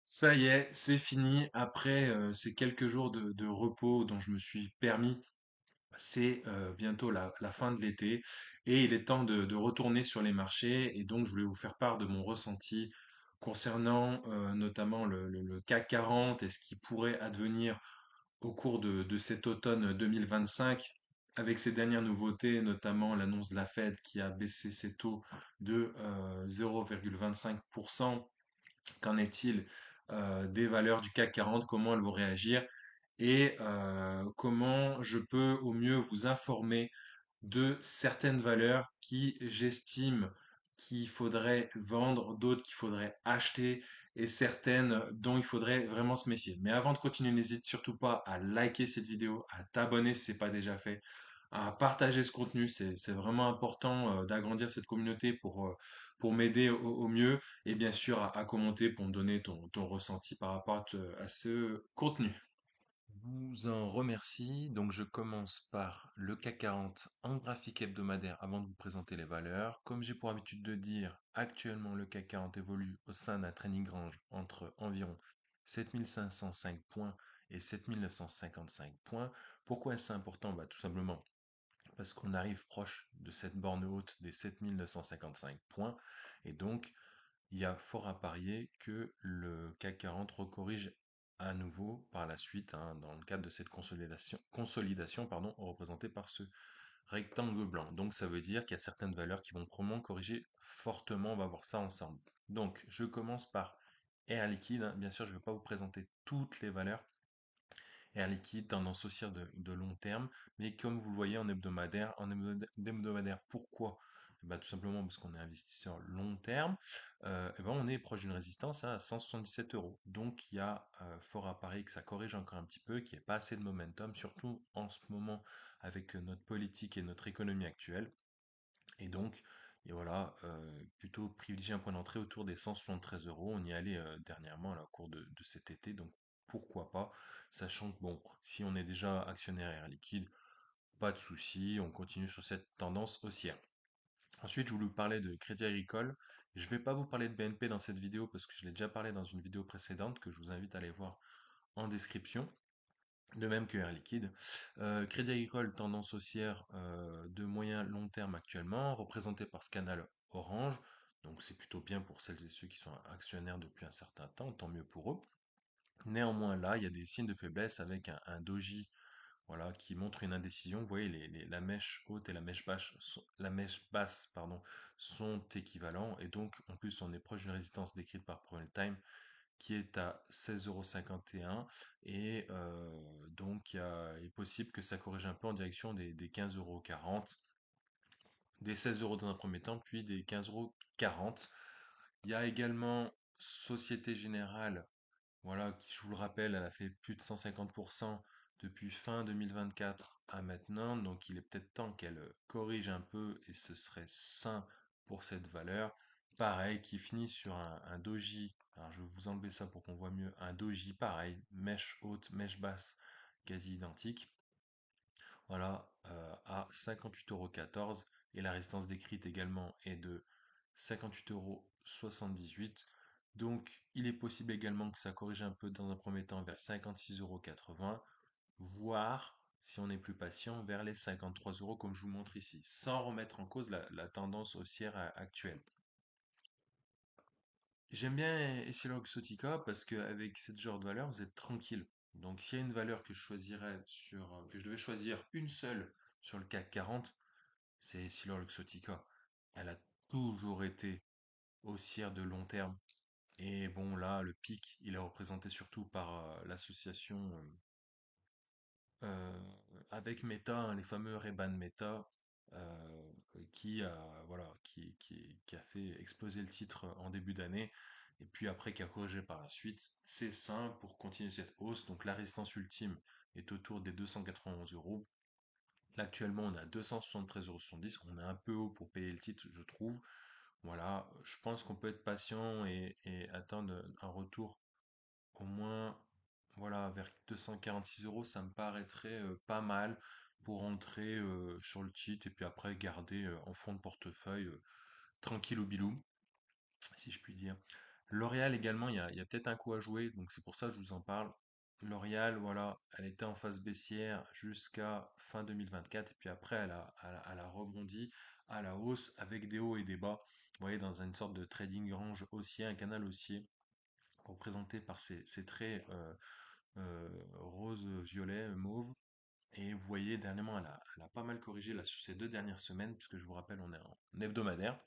Ça y est, c'est fini. Après ces quelques jours de repos dont je me suis permis, c'est bientôt la fin de l'été et il est temps de retourner sur les marchés. Et donc, je voulais vous faire part de mon ressenti concernant notamment le CAC 40 et ce qui pourrait advenir au cours de cet automne 2025 avec ces dernières nouveautés, notamment l'annonce de la Fed qui a baissé ses taux de 0,25%. Qu'en est-il des valeurs du CAC 40? Comment elles vont réagir? Et comment je peux au mieux vous informer de certaines valeurs qui j'estime qu'il faudrait vendre, d'autres qu'il faudrait acheter et certaines dont il faudrait vraiment se méfier. Mais avant de continuer, n'hésite surtout pas à liker cette vidéo, à t'abonner si ce n'est pas déjà fait, à partager ce contenu. C'est vraiment important d'agrandir cette communauté pour m'aider au mieux et bien sûr à commenter pour me donner ton ressenti par rapport à ce contenu. Vous en remercie. Donc, je commence par le CAC 40 en graphique hebdomadaire avant de vous présenter les valeurs. Comme j'ai pour habitude de dire, actuellement, le CAC 40 évolue au sein d'un trading range entre environ 7505 points et 7955 points. Pourquoi est-ce important? Tout simplement parce qu'on arrive proche de cette borne haute des 7955 points. Et donc, il y a fort à parier que le CAC 40 recorrige à nouveau par la suite, hein, dans le cadre de cette consolidation pardon, représentée par ce rectangle blanc. Donc ça veut dire qu'il y a certaines valeurs qui vont probablement corriger fortement, on va voir ça ensemble. Donc je commence par Air Liquide, hein. Bien sûr, je ne vais pas vous présenter toutes les valeurs. Air Liquide, tendance haussière de long terme, mais comme vous le voyez en hebdomadaire, pourquoi? Tout simplement parce qu'on est investisseur long terme, on est proche d'une résistance à 177 euros. Donc il y a fort à parier que ça corrige encore un petit peu, qu'il n'y ait pas assez de momentum, surtout en ce moment avec notre politique et notre économie actuelle. Et donc, et voilà, plutôt privilégier un point d'entrée autour des 173 euros. On y allait dernièrement là, au cours de cet été, donc pourquoi pas, sachant que bon, si on est déjà actionnaire Air Liquide, pas de souci, on continue sur cette tendance haussière. Ensuite, je voulais vous parler de Crédit Agricole. Je ne vais pas vous parler de BNP dans cette vidéo parce que je l'ai déjà parlé dans une vidéo précédente que je vous invite à aller voir en description. De même que Air Liquide. Crédit Agricole, tendance haussière de moyen long terme actuellement, représenté par ce canal orange. Donc c'est plutôt bien pour celles et ceux qui sont actionnaires depuis un certain temps, tant mieux pour eux. Néanmoins là, il y a des signes de faiblesse avec un doji, voilà, qui montre une indécision. Vous voyez, la mèche haute et la mèche basse, pardon, sont équivalents. Et donc, en plus, on est proche d'une résistance décrite par Pearl Time qui est à 16,51 € et donc il est possible que ça corrige un peu en direction des 15,40 €, des 16 € dans un premier temps, puis des 15,40 €. Il y a également Société Générale, voilà, qui je vous le rappelle, elle a fait plus de 150% depuis fin 2024 à maintenant, donc il est peut-être temps qu'elle corrige un peu et ce serait sain pour cette valeur. Pareil, qui finit sur un doji, alors je vais vous enlever ça pour qu'on voit mieux, un doji pareil, mèche haute, mèche basse, quasi identique, voilà, à 58,14 € et la résistance décrite également est de 58,78 €. Donc, il est possible également que ça corrige un peu dans un premier temps vers 56,80 €, voire, si on est plus patient, vers les 53 € comme je vous montre ici, sans remettre en cause la tendance haussière actuelle. J'aime bien Essilor-Luxottica parce qu'avec cette genre de valeur, vous êtes tranquille. Donc, s'il y a une valeur que je choisirais que je devais choisir une seule sur le CAC 40, c'est Essilor-Luxottica. Elle a toujours été haussière de long terme. Et bon, là, le pic, il est représenté surtout par l'association euh, avec Meta, hein, les fameux Ray-Ban Meta, qui a fait exploser le titre en début d'année, et puis après qui a corrigé par la suite. C'est sain pour continuer cette hausse. Donc la résistance ultime est autour des 291 euros. Là, actuellement, on est à 273,70 €. On est un peu haut pour payer le titre, je trouve. Voilà, je pense qu'on peut être patient et attendre un retour au moins, voilà, vers 246 euros, ça me paraîtrait pas mal pour entrer sur le titre et puis après garder en fond de portefeuille tranquille au bilou, si je puis dire. L'Oréal également, il y a peut-être un coup à jouer, donc c'est pour ça que je vous en parle. L'Oréal, voilà, elle était en phase baissière jusqu'à fin 2024, et puis après, elle a rebondi à la hausse avec des hauts et des bas. Vous voyez, dans une sorte de trading range haussier, un canal haussier, représenté par ces traits rose, violet, mauve. Et vous voyez, dernièrement, elle a pas mal corrigé là, sur ces 2 dernières semaines, puisque je vous rappelle, on est en hebdomadaire.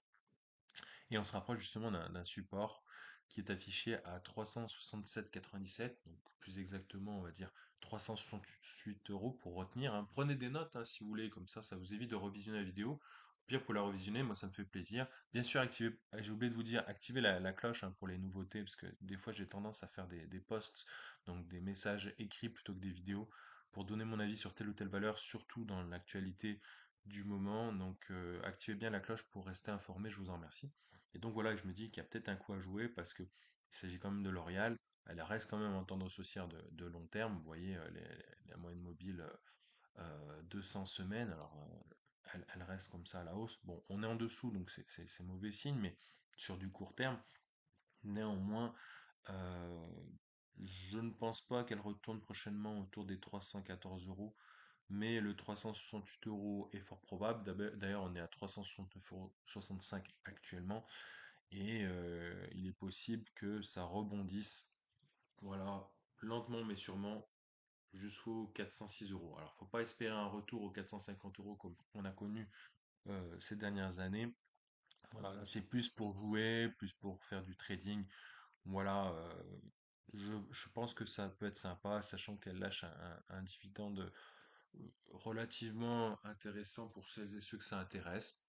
Et on se rapproche justement d'un support qui est affiché à 367,97, donc plus exactement, on va dire 368 euros pour retenir, hein. Prenez des notes, hein, si vous voulez, comme ça vous évite de revisionner la vidéo. Au pire, pour la revisionner, moi, ça me fait plaisir. Bien sûr, j'ai oublié de vous dire, activez la cloche, hein, pour les nouveautés, parce que des fois, j'ai tendance à faire des posts, donc des messages écrits plutôt que des vidéos, pour donner mon avis sur telle ou telle valeur, surtout dans l'actualité du moment. Donc, activez bien la cloche pour rester informé, je vous en remercie. Et donc voilà, je me dis qu'il y a peut-être un coup à jouer parce que il s'agit quand même de L'Oréal. Elle reste quand même en tendance haussière de long terme. Vous voyez, la moyenne mobile 200 semaines. Alors, elle reste comme ça à la hausse. Bon, on est en dessous, donc c'est mauvais signe, mais sur du court terme, néanmoins, euh, je ne pense pas qu'elle retourne prochainement autour des 314 euros, mais le 368 euros est fort probable. D'ailleurs, on est à 369,65 € actuellement. Et il est possible que ça rebondisse, voilà, lentement mais sûrement, jusqu'aux 406 euros. Alors, faut pas espérer un retour aux 450 euros comme on a connu ces dernières années. Voilà, là, c'est plus pour jouer, plus pour faire du trading. Voilà, je pense que ça peut être sympa, sachant qu'elle lâche un dividende relativement intéressant pour celles et ceux que ça intéresse.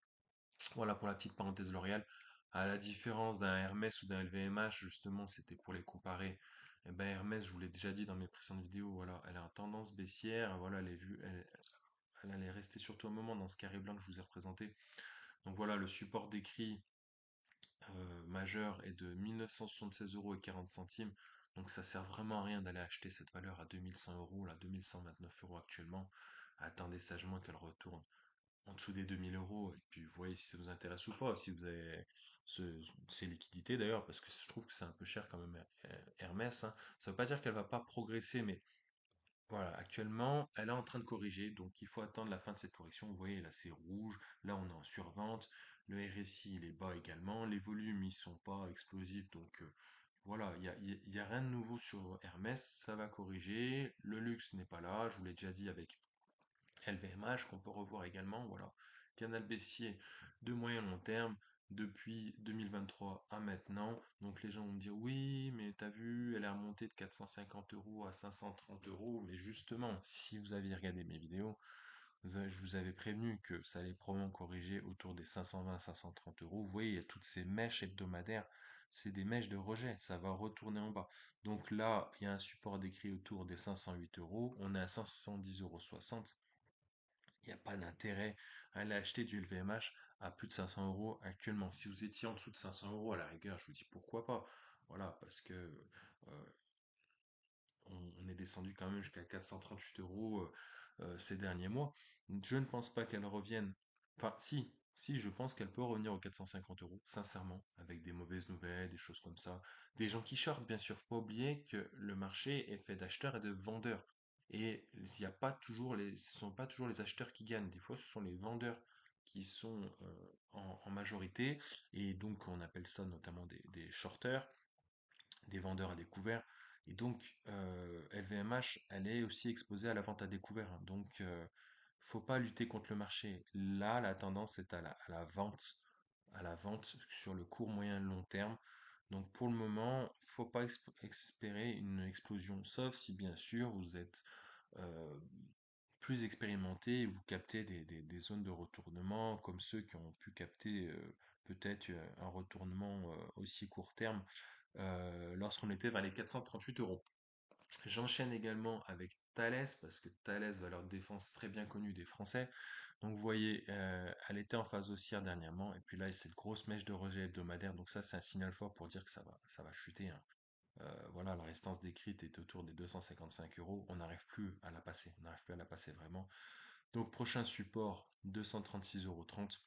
Voilà pour la petite parenthèse L'Oréal. À la différence d'un Hermès ou d'un LVMH, justement, c'était pour les comparer. Eh ben, Hermès, je vous l'ai déjà dit dans mes précédentes vidéos, voilà, elle a une tendance baissière. Voilà, elle allait rester surtout un moment dans ce carré blanc que je vous ai représenté. Donc voilà, le support décrit majeur est de 1976 € et 40 centimes. Donc ça sert vraiment à rien d'aller acheter cette valeur à 2100 euros, là, 2129 euros actuellement. Attendez sagement qu'elle retourne en dessous des 2000 € et puis vous voyez si ça vous intéresse ou pas, si vous avez ces liquidités d'ailleurs, parce que je trouve que c'est un peu cher quand même Hermès, hein. Ça veut pas dire qu'elle va pas progresser, mais voilà, actuellement, elle est en train de corriger, donc il faut attendre la fin de cette correction. Vous voyez, là c'est rouge, là on est en survente, le RSI il est bas également, les volumes ils sont pas explosifs, donc voilà, il y a rien de nouveau sur Hermès, ça va corriger, le luxe n'est pas là, je vous l'ai déjà dit avec LVMH qu'on peut revoir également, voilà. Canal baissier de moyen long terme depuis 2023 à maintenant. Donc les gens vont me dire oui, mais t'as vu, elle est remontée de 450 euros à 530 euros. Mais justement, si vous aviez regardé mes vidéos, je vous avais prévenu que ça allait probablement corriger autour des 520-530 euros. Vous voyez, il y a toutes ces mèches hebdomadaires. C'est des mèches de rejet, ça va retourner en bas. Donc là, il y a un support décrit autour des 508 euros. On est à 510,60 €. Il n'y a pas d'intérêt à aller acheter du LVMH à plus de 500 euros actuellement. Si vous étiez en dessous de 500 euros, à la rigueur, je vous dis pourquoi pas. Voilà, parce que on est descendu quand même jusqu'à 438 euros ces derniers mois. Je ne pense pas qu'elle revienne. Enfin, si, je pense qu'elle peut revenir aux 450 euros, sincèrement, avec des mauvaises nouvelles, des choses comme ça. Des gens qui shortent, bien sûr. Faut pas oublier que le marché est fait d'acheteurs et de vendeurs. Et il n'y a pas toujours ce sont pas toujours les acheteurs qui gagnent. Des fois, ce sont les vendeurs qui sont en majorité. Et donc, on appelle ça notamment des shorters, des vendeurs à découvert. Et donc, LVMH, elle est aussi exposée à la vente à découvert, hein. Donc, faut pas lutter contre le marché. Là, la tendance est à la vente sur le court, moyen, long terme. Donc, pour le moment, faut pas espérer une explosion, sauf si bien sûr vous êtes euh, plus expérimenté et vous captez des zones de retournement comme ceux qui ont pu capter peut-être un retournement aussi court terme lorsqu'on était vers les 438 euros. J'enchaîne également avec Thales, parce que Thales, valeur de défense très bien connue des Français. Donc vous voyez, elle était en phase haussière dernièrement, et puis là, c'est une grosse mèche de rejet hebdomadaire, donc ça, c'est un signal fort pour dire que ça va chuter, hein. Voilà, la résistance décrite est autour des 255 euros. On n'arrive plus à la passer. On n'arrive plus à la passer vraiment. Donc, prochain support, 236,30 €.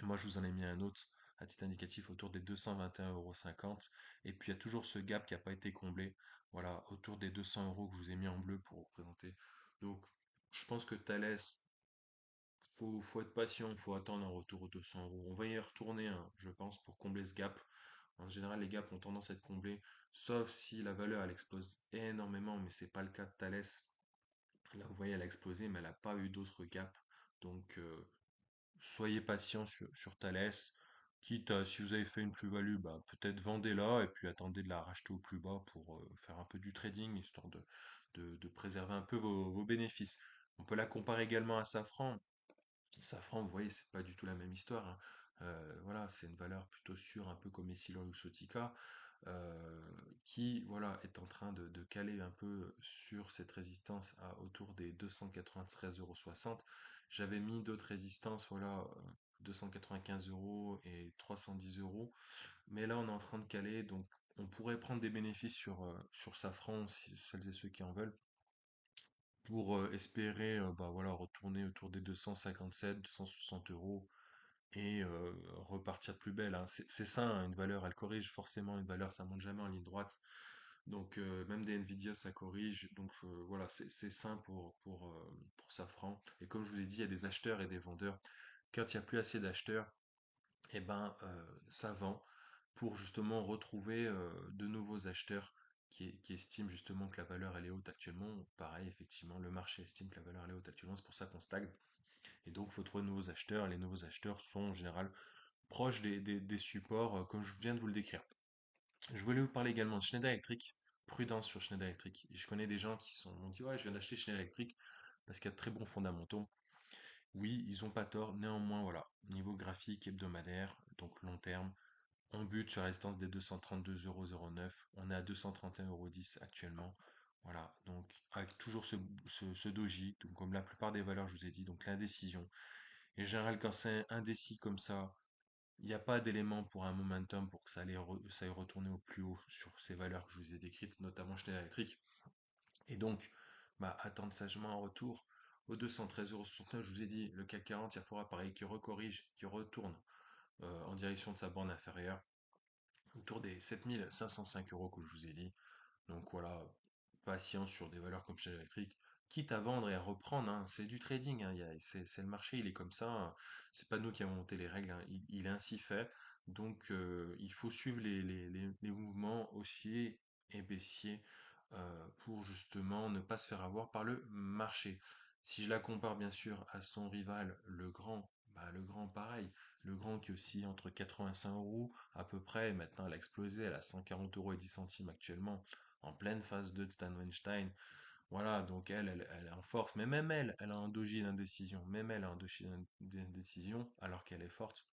Et moi, je vous en ai mis un autre. à titre indicatif autour des 221,50 €. Et puis il y a toujours ce gap qui n'a pas été comblé, voilà, autour des 200 € que je vous ai mis en bleu pour vous présenter. Donc je pense que Thales, faut être patient, faut attendre un retour aux 200 €. On va y retourner, hein, je pense, pour combler ce gap. En général, les gaps ont tendance à être comblés, sauf si la valeur elle explose énormément, mais c'est pas le cas de Thales. Là, vous voyez, elle a explosé, mais elle n'a pas eu d'autres gaps. Donc, soyez patient sur Thales. Quitte à, si vous avez fait une plus-value, bah, peut-être vendez-la et puis attendez de la racheter au plus bas pour faire un peu du trading, histoire de préserver un peu vos bénéfices. On peut la comparer également à Safran. Safran, vous voyez, c'est pas du tout la même histoire, hein. Voilà, c'est une valeur plutôt sûre, un peu comme Essilor ou Sotica, qui, voilà, est en train de caler un peu sur cette résistance à autour des 293,60 €. J'avais mis d'autres résistances, voilà, 295 € et 310 €. Mais là, on est en train de caler, donc on pourrait prendre des bénéfices sur Safran, si celles et ceux qui en veulent pour espérer bah, voilà, retourner autour des 257, 260 € et repartir de plus belle, hein. C'est ça, hein, une valeur, elle corrige forcément une valeur, ça monte jamais en ligne droite. Donc même des Nvidia, ça corrige. Donc voilà, c'est sain pour Safran. Et comme je vous ai dit, il y a des acheteurs et des vendeurs. Quand il n'y a plus assez d'acheteurs, eh ben, ça vend pour justement retrouver de nouveaux acheteurs qui estiment justement que la valeur elle est haute actuellement. Pareil, effectivement, le marché estime que la valeur elle est haute actuellement, c'est pour ça qu'on stagne. Et donc, il faut trouver de nouveaux acheteurs. Les nouveaux acheteurs sont en général proches des supports, comme je viens de vous le décrire. Je voulais vous parler également de Schneider Electric. Prudence sur Schneider Electric. Et je connais des gens qui m'ont dit, ouais, je viens d'acheter Schneider Electric parce qu'il y a de très bons fondamentaux. Oui, ils ont pas tort. Néanmoins, voilà, niveau graphique hebdomadaire, donc long terme, on bute sur la résistance des 232,09 €. On est à 231,10 € actuellement. Voilà, donc avec toujours ce doji, donc comme la plupart des valeurs, je vous ai dit, donc l'indécision. Et en général, quand c'est indécis comme ça, il n'y a pas d'élément pour un momentum pour que ça aille retourner au plus haut sur ces valeurs que je vous ai décrites, notamment chez l'électrique. Et donc, bah, attendre sagement un retour aux 213,69 €. Je vous ai dit, le CAC 40, il faudra pareil qui recorrige, qui retourne en direction de sa borne inférieure autour des 7 505 € que je vous ai dit. Donc voilà, patience sur des valeurs comme chez l'électrique, quitte à vendre et à reprendre, hein. C'est du trading, hein, c'est le marché, il est comme ça, hein. C'est pas nous qui avons monté les règles, hein. Il est ainsi fait. Donc il faut suivre les mouvements haussiers et baissiers pour justement ne pas se faire avoir par le marché. Si je la compare bien sûr à son rival, le grand, bah, le grand pareil. Le grand qui oscille entre 85 € à peu près, et maintenant elle a explosé, elle a 140,10 € actuellement, en pleine phase 2 de Stan Weinstein. Voilà, donc elle est en force, mais même elle, elle a un doji d'indécision, même elle a un doji d'indécision, alors qu'elle est forte.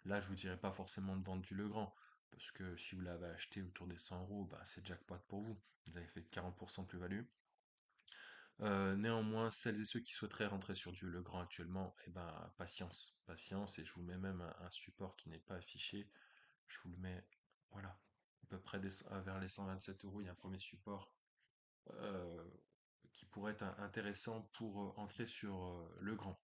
Là, je vous dirais pas forcément de vendre du Legrand, parce que si vous l'avez acheté autour des 100 €, bah, c'est jackpot pour vous. Vous avez fait 40% de plus-value. Néanmoins, celles et ceux qui souhaiteraient rentrer sur du Legrand actuellement, eh ben, patience, patience, et je vous mets même un support qui n'est pas affiché. Je vous le mets, voilà, à peu près vers les 127 €. Il y a un premier support euh, qui pourrait être intéressant pour entrer sur Legrand.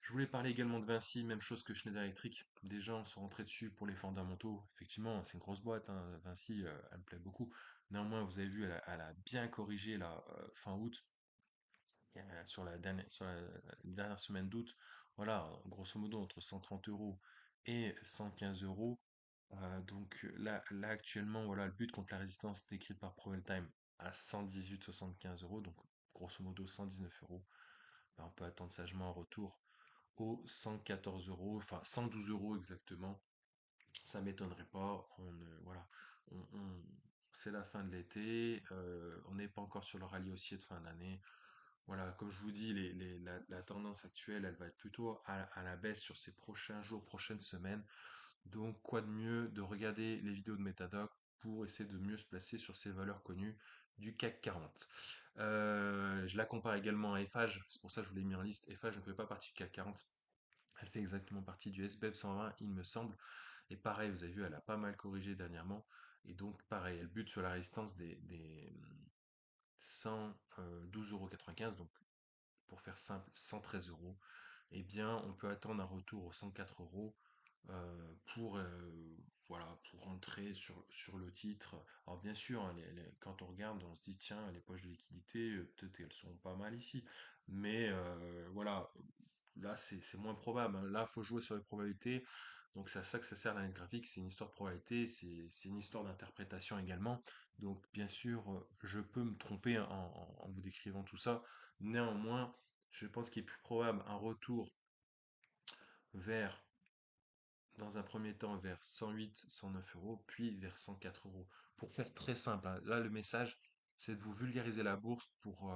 Je voulais parler également de Vinci, même chose que Schneider Electric. Des gens sont rentrés dessus pour les fondamentaux. Effectivement, c'est une grosse boîte, hein. Vinci, elle me plaît beaucoup. Néanmoins, vous avez vu, elle a bien corrigé la fin août, sur la dernière semaine d'août. Voilà, grosso modo entre 130 € et 115 €. Donc là actuellement, voilà, le but contre la résistance décrite par ProVeltime à 118,75 €, donc grosso modo 119 €. Ben, on peut attendre sagement un retour aux 114 €, enfin 112 € exactement. Ça m'étonnerait pas. Voilà, c'est la fin de l'été. On n'est pas encore sur le rallye haussier de fin d'année. Voilà, comme je vous dis, la tendance actuelle, elle va être plutôt à la baisse sur ces prochains jours, prochaines semaines. Donc, quoi de mieux de regarder les vidéos de Metadoc pour essayer de mieux se placer sur ces valeurs connues du CAC 40. Je la compare également à Eiffage, c'est pour ça que je vous l'ai mis en liste. Eiffage ne fait pas partie du CAC 40, elle fait exactement partie du SBF 120, il me semble. Et pareil, vous avez vu, elle a pas mal corrigé dernièrement. Et donc, pareil, elle bute sur la résistance des 112,95 €, donc pour faire simple, 113 €. Eh bien, on peut attendre un retour aux 104 €. pour voilà, pour rentrer sur le titre. Alors bien sûr, hein, quand on regarde, on se dit tiens, les poches de liquidité, peut-être qu'elles sont pas mal ici. Mais voilà, là c'est moins probable, hein. Là, faut jouer sur les probabilités. Donc c'est à ça que ça sert l'analyse graphique, c'est une histoire de probabilité, c'est une histoire d'interprétation également. Donc bien sûr, je peux me tromper en vous décrivant tout ça. Néanmoins, je pense qu'il est plus probable un retour vers dans un premier temps vers 108, 109 euros, puis vers 104 euros. Pour faire très simple, hein, là le message, c'est de vous vulgariser la bourse pour,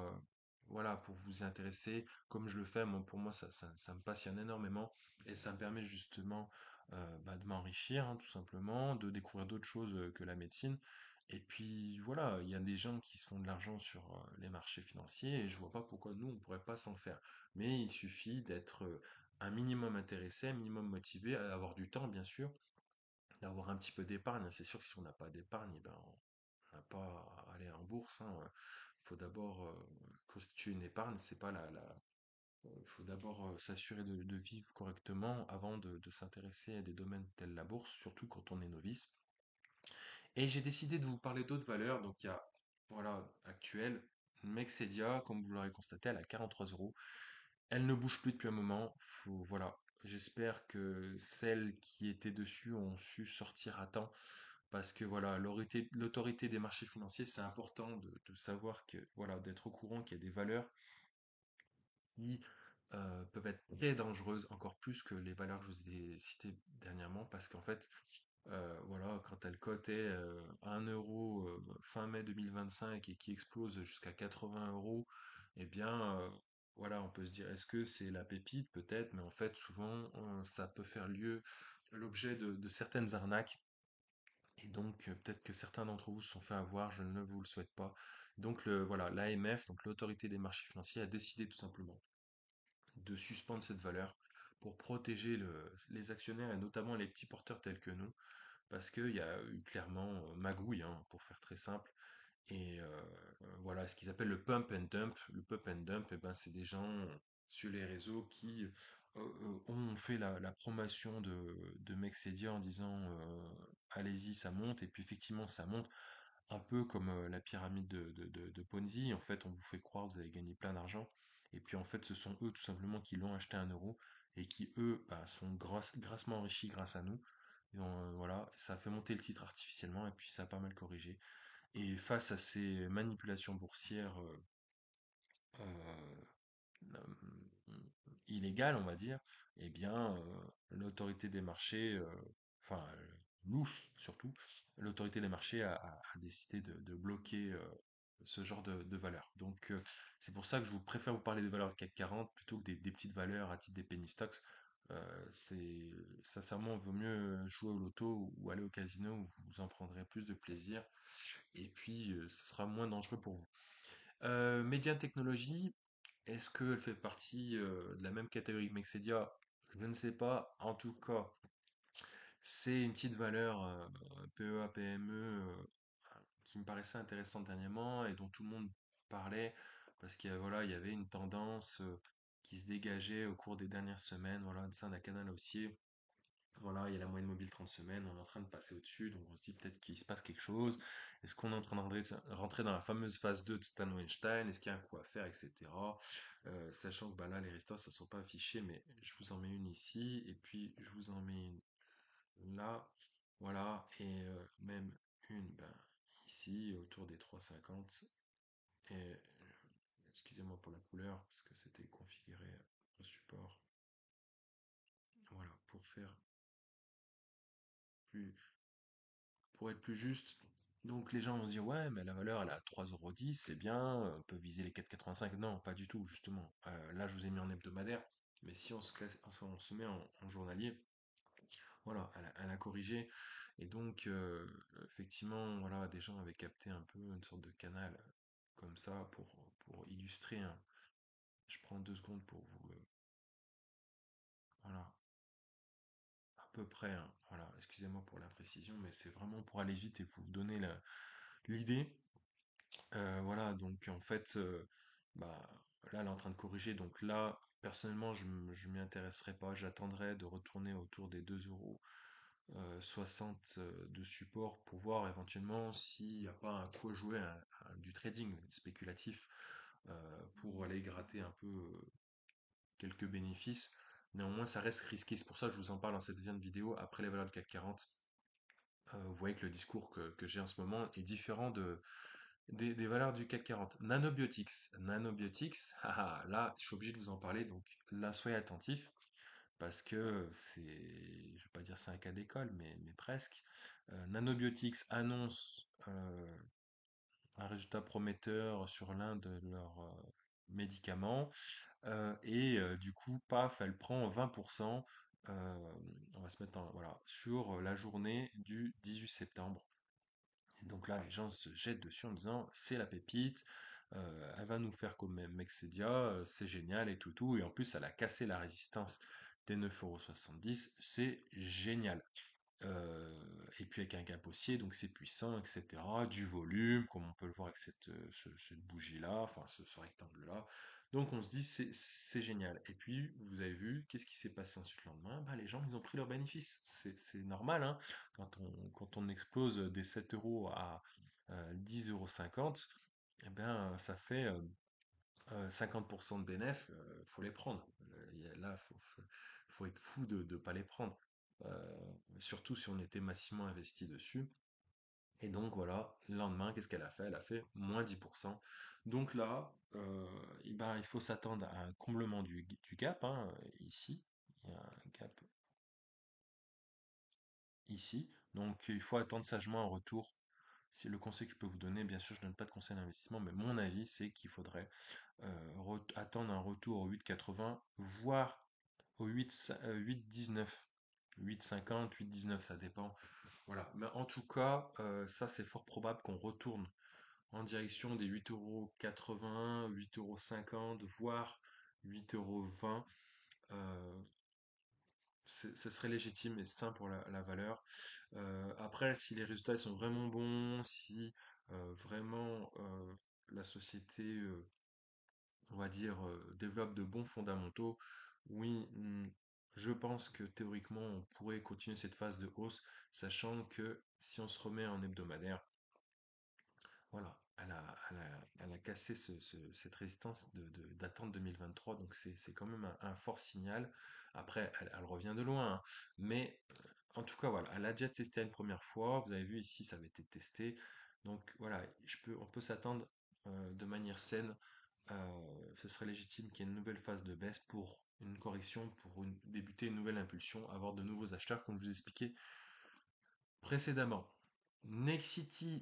voilà, pour vous y intéresser. Comme je le fais, moi, pour moi, ça me passionne énormément et ça me permet justement de m'enrichir, hein, tout simplement, de découvrir d'autres choses que la médecine. Et puis voilà, il y a des gens qui se font de l'argent sur les marchés financiers et je vois pas pourquoi nous, on pourrait pas s'en faire. Mais il suffit d'être un minimum intéressé, un minimum motivé, à avoir du temps bien sûr, d'avoir un petit peu d'épargne. C'est sûr que si on n'a pas d'épargne, eh ben, on n'a pas à aller en bourse, hein. Il faut d'abord constituer une épargne, c'est pas il faut d'abord s'assurer de vivre correctement avant de s'intéresser à des domaines tels la bourse, surtout quand on est novice. Et j'ai décidé de vous parler d'autres valeurs, donc il y a, voilà, actuelle, Mexedia, comme vous l'aurez constaté, elle a 43 euros. Elle ne bouge plus depuis un moment. Voilà. J'espère que celles qui étaient dessus ont su sortir à temps parce que voilà, l'autorité des marchés financiers, c'est important de savoir que voilà, d'être au courant qu'il y a des valeurs qui peuvent être très dangereuses, encore plus que les valeurs que je vous ai citées dernièrement, parce qu'en fait, voilà, quand elle cotait à 1 euro fin mai 2025 et qui explose jusqu'à 80 euros, eh bien, voilà, on peut se dire, est-ce que c'est la pépite? Peut-être, mais en fait, souvent, ça peut faire l'objet de certaines arnaques. Et donc, peut-être que certains d'entre vous se sont fait avoir, je ne vous le souhaite pas. Donc, voilà, l'AMF, donc l'autorité des marchés financiers, a décidé tout simplement de suspendre cette valeur pour protéger les actionnaires et notamment les petits porteurs tels que nous parce qu'il y a eu clairement magouille, hein, pour faire très simple. Et voilà, ce qu'ils appellent le pump and dump. Le pump and dump, eh ben, c'est des gens sur les réseaux qui ont fait la promotion de Mexedia en disant allez-y, ça monte. Et puis effectivement, ça monte un peu comme la pyramide de Ponzi. En fait, on vous fait croire que vous avez gagné plein d'argent. Et puis en fait, ce sont eux tout simplement qui l'ont acheté à 1 euro et qui, eux, bah, sont grassement enrichis grâce à nous. Et voilà, ça a fait monter le titre artificiellement et puis ça a pas mal corrigé. Et face à ces manipulations boursières illégales, on va dire, eh bien, l'autorité des marchés, enfin, nous surtout, l'autorité des marchés a décidé de bloquer ce genre de valeurs. Donc, c'est pour ça que je vous préfère vous parler des valeurs de CAC 40 plutôt que des petites valeurs à titre des penny stocks. C'est sincèrement, il vaut mieux jouer au loto ou aller au casino où vous en prendrez plus de plaisir et puis ce sera moins dangereux pour vous. Média Technologie, est-ce qu'elle fait partie de la même catégorie que Mexedia? Je ne sais pas. En tout cas, c'est une petite valeur PEA, PME qui me paraissait intéressante dernièrement et dont tout le monde parlait parce qu'il y a- voilà, il y avait une tendance qui se dégageait au cours des dernières semaines. Voilà, de ça, d'un canal haussier. Voilà, il y a la moyenne mobile 30 semaines, on est en train de passer au-dessus, donc on se dit peut-être qu'il se passe quelque chose. Est-ce qu'on est en train de rentrer dans la fameuse phase 2 de Stan Weinstein? Est-ce qu'il y a un coup à faire, etc. Sachant que bah, là, les résultats ne sont pas affichés, mais je vous en mets une ici, et puis je vous en mets une là, voilà, et même une ben, ici, autour des 3,50. Et excusez-moi pour la couleur, parce que c'était configuré au support. Voilà, plus, pour être plus juste. Donc les gens vont se dire, ouais, mais la valeur, elle a 3,10 €, c'est bien, on peut viser les 4,85. Non, pas du tout, justement. Là, je vous ai mis en hebdomadaire, mais si on se classe, enfin, on se met en journalier, voilà, elle a corrigé. Et donc, effectivement, voilà, des gens avaient capté un peu une sorte de canal comme ça pour illustrer, hein. Je prends 2 secondes pour vous, voilà, à peu près, hein. Voilà, excusez-moi pour l'imprécision, mais c'est vraiment pour aller vite et vous donner l'idée. Voilà, donc en fait, bah, là, elle est en train de corriger. Donc là, personnellement, je m'y intéresserai pas. J'attendrai de retourner autour des 2,60 € de support pour voir éventuellement s'il n'y a pas un coup à jouer, du trading spéculatif pour aller gratter un peu quelques bénéfices. Néanmoins, ça reste risqué. C'est pour ça que je vous en parle dans cette vidéo après les valeurs du CAC 40. Vous voyez que le discours que j'ai en ce moment est différent des valeurs du CAC 40. Nanobiotics. Nanobiotics, là, je suis obligé de vous en parler, donc là, soyez attentifs, parce que c'est, je vais pas dire c'est un cas d'école, mais presque. Nanobiotics annonce un résultat prometteur sur l'un de leurs médicaments, du coup, paf, elle prend 20%, euh, on va se mettre voilà, sur la journée du 18 septembre. Et donc là, les gens se jettent dessus en disant c'est la pépite, elle va nous faire comme Mexedia, c'est génial et tout, et en plus elle a cassé la résistance des 9,70 €, c'est génial. Et puis avec un gap haussier, donc c'est puissant, etc. Du volume, comme on peut le voir avec cette bougie-là, enfin ce rectangle-là. Donc on se dit c'est génial. Et puis vous avez vu, qu'est-ce qui s'est passé ensuite le lendemain? Bah, les gens ils ont pris leurs bénéfices. C'est normal, hein. Quand on explose des 7 euros à 10,50 €, eh bien ça fait 50% de bénéf, faut les prendre. Là, faut être fou de ne pas les prendre. Surtout si on était massivement investi dessus. Et donc voilà, le lendemain, qu'est-ce qu'elle a fait? Elle a fait moins 10%. Donc là, eh ben, il faut s'attendre à un comblement du gap, hein, ici. Il y a un gap ici. Donc il faut attendre sagement un retour. C'est le conseil que je peux vous donner. Bien sûr, je ne donne pas de conseil d'investissement, mais mon avis, c'est qu'il faudrait attendre un retour au 8,80, voire au 8,19. 8,50, 8,19, ça dépend. Voilà. Mais en tout cas, ça, c'est fort probable qu'on retourne en direction des 8,80 €, 8,50 €, voire 8,20 €. Ce serait légitime et sain pour la valeur. Après, si les résultats ils sont vraiment bons, si vraiment la société on va dire, développe de bons fondamentaux, oui, je pense que théoriquement, on pourrait continuer cette phase de hausse, sachant que si on se remet en hebdomadaire, voilà, elle a cassé cette résistance d'attente 2023, donc c'est quand même un fort signal. Après, elle revient de loin, hein, mais en tout cas, voilà, elle a déjà testé une première fois. Vous avez vu ici, ça avait été testé. Donc voilà, on peut s'attendre de manière saine. Ce serait légitime qu'il y ait une nouvelle phase de baisse pour une correction, pour débuter une nouvelle impulsion, avoir de nouveaux acheteurs, comme je vous expliquais précédemment. Nexity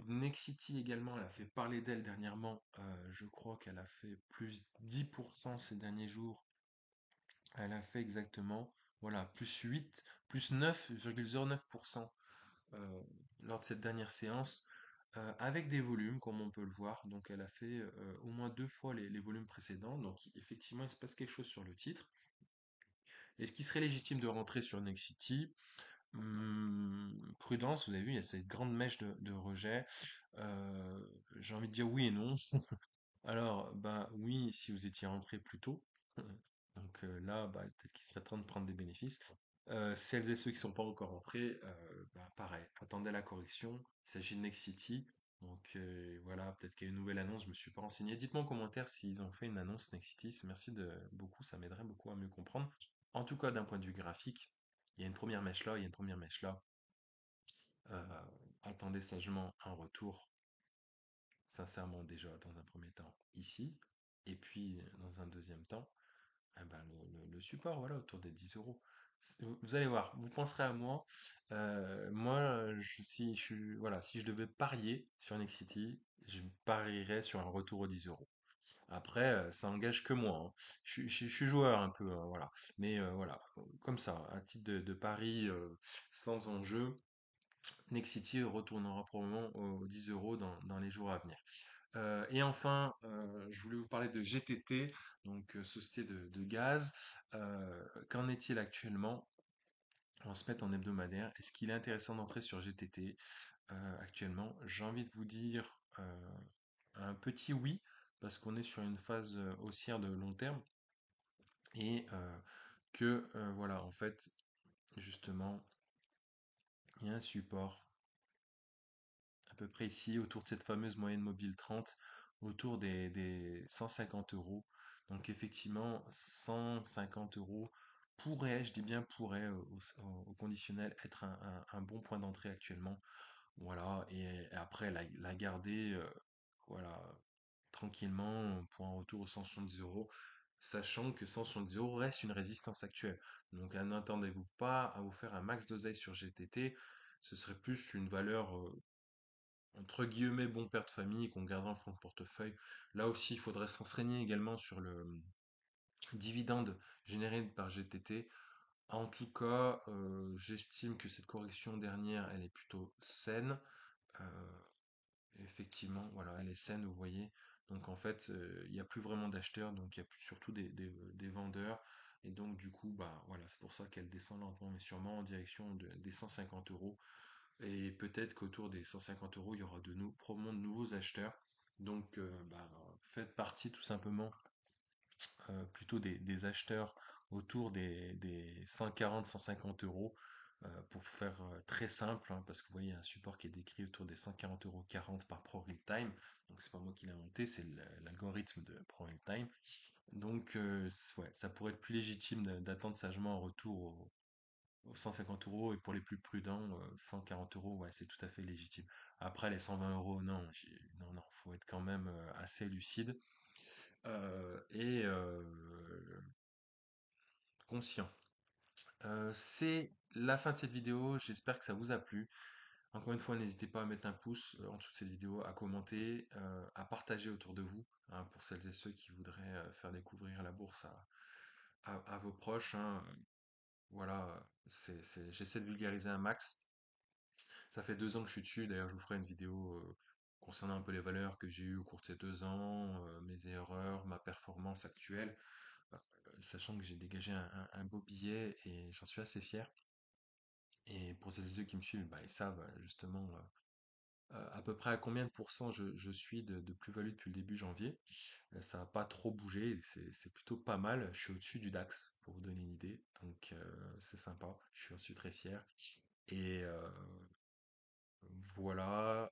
également, elle a fait parler d'elle dernièrement. Je crois qu'elle a fait plus 10% ces derniers jours. Elle a fait exactement, voilà, plus 8, plus 9,09% euh, lors de cette dernière séance, avec des volumes, comme on peut le voir. Donc elle a fait au moins deux fois les volumes précédents. Donc effectivement, il se passe quelque chose sur le titre. Est-ce qu'il serait légitime de rentrer sur Nexity? Prudence, vous avez vu, il y a cette grande mèche de rejet. Euh, j'ai envie de dire oui et non. Alors, bah oui, si vous étiez rentré plus tôt. Donc là, bah, peut-être qu'il serait temps de prendre des bénéfices. Celles et ceux qui ne sont pas encore rentrés, bah, pareil, attendez la correction. Il s'agit de Next City. Donc voilà, peut-être qu'il y a une nouvelle annonce, je ne me suis pas renseigné. Dites-moi en commentaire s'ils ont fait une annonce Next City. Merci de beaucoup, ça m'aiderait beaucoup à mieux comprendre. En tout cas, d'un point de vue graphique, il y a une première mèche là, il y a une première mèche là. Euh, attendez sagement un retour, sincèrement déjà dans un premier temps ici, et puis dans un deuxième temps, eh ben, le support, voilà, autour des 10 euros. Vous allez voir, vous penserez à moi. Moi, voilà, si je devais parier sur Nexity, je parierais sur un retour aux 10 euros. Après, ça engage que moi, hein. Je suis joueur un peu, hein, voilà. Mais voilà, comme ça, à titre de pari sans enjeu, Nexity retournera probablement aux 10 euros dans les jours à venir. Et enfin, je voulais vous parler de GTT, donc société de gaz. Qu'en est-il actuellement? On se met en hebdomadaire. Est-ce qu'il est intéressant d'entrer sur GTT actuellement? J'ai envie de vous dire un petit oui, parce qu'on est sur une phase haussière de long terme. et que voilà, en fait, justement, il y a un support à peu près ici, autour de cette fameuse moyenne mobile 30, autour des 150 euros. Donc effectivement, 150 euros pourrait, je dis bien pourrait, au conditionnel, être un bon point d'entrée actuellement. Voilà, et après la garder, voilà, tranquillement pour un retour aux 170 euros, sachant que 170 euros reste une résistance actuelle. Donc n'attendez-vous pas à vous faire un max d'oseille sur GTT, ce serait plus une valeur entre guillemets bon père de famille qu'on gardera en fond de portefeuille. Là aussi, il faudrait s'enseigner également sur le dividende généré par GTT. En tout cas, j'estime que cette correction dernière, elle est plutôt saine. Euh, Effectivement, voilà, elle est saine, vous voyez. Donc en fait, il n'y a plus vraiment d'acheteurs, donc il y a surtout des vendeurs. Et donc du coup, bah voilà, c'est pour ça qu'elle descend lentement mais sûrement en direction des 150 euros. Et peut-être qu'autour des 150 euros, il y aura probablement de nouveaux acheteurs. Donc bah, faites partie tout simplement plutôt des acheteurs autour des 140-150 euros pour faire très simple, hein, parce que vous voyez un support qui est décrit autour des 140 euros 40 par ProRealTime. Donc c'est pas moi qui l'ai inventé, c'est l'algorithme de ProRealTime. Donc ouais, ça pourrait être plus légitime d'attendre sagement un retour aux 150 euros et pour les plus prudents, 140 euros, ouais, c'est tout à fait légitime. Après les 120 euros, non, non, non, faut être quand même assez lucide et conscient. C'est la fin de cette vidéo, j'espère que ça vous a plu. Encore une fois, n'hésitez pas à mettre un pouce en dessous de cette vidéo, à commenter, à partager autour de vous, hein, pour celles et ceux qui voudraient faire découvrir la bourse à vos proches, hein. Voilà, j'essaie de vulgariser un max. Ça fait 2 ans que je suis dessus, d'ailleurs je vous ferai une vidéo concernant un peu les valeurs que j'ai eues au cours de ces 2 ans, mes erreurs, ma performance actuelle, euh, sachant que j'ai dégagé un beau billet et j'en suis assez fier. Et pour celles et ceux qui me suivent, bah, ils savent justement à peu près à combien de pourcents je suis de plus-value depuis le début janvier. Ça n'a pas trop bougé, c'est plutôt pas mal. Je suis au-dessus du DAX, pour vous donner une idée. Donc c'est sympa, je suis très fier. Et voilà.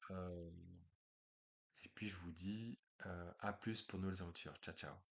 Et puis je vous dis à plus pour nos aventures. Ciao, ciao.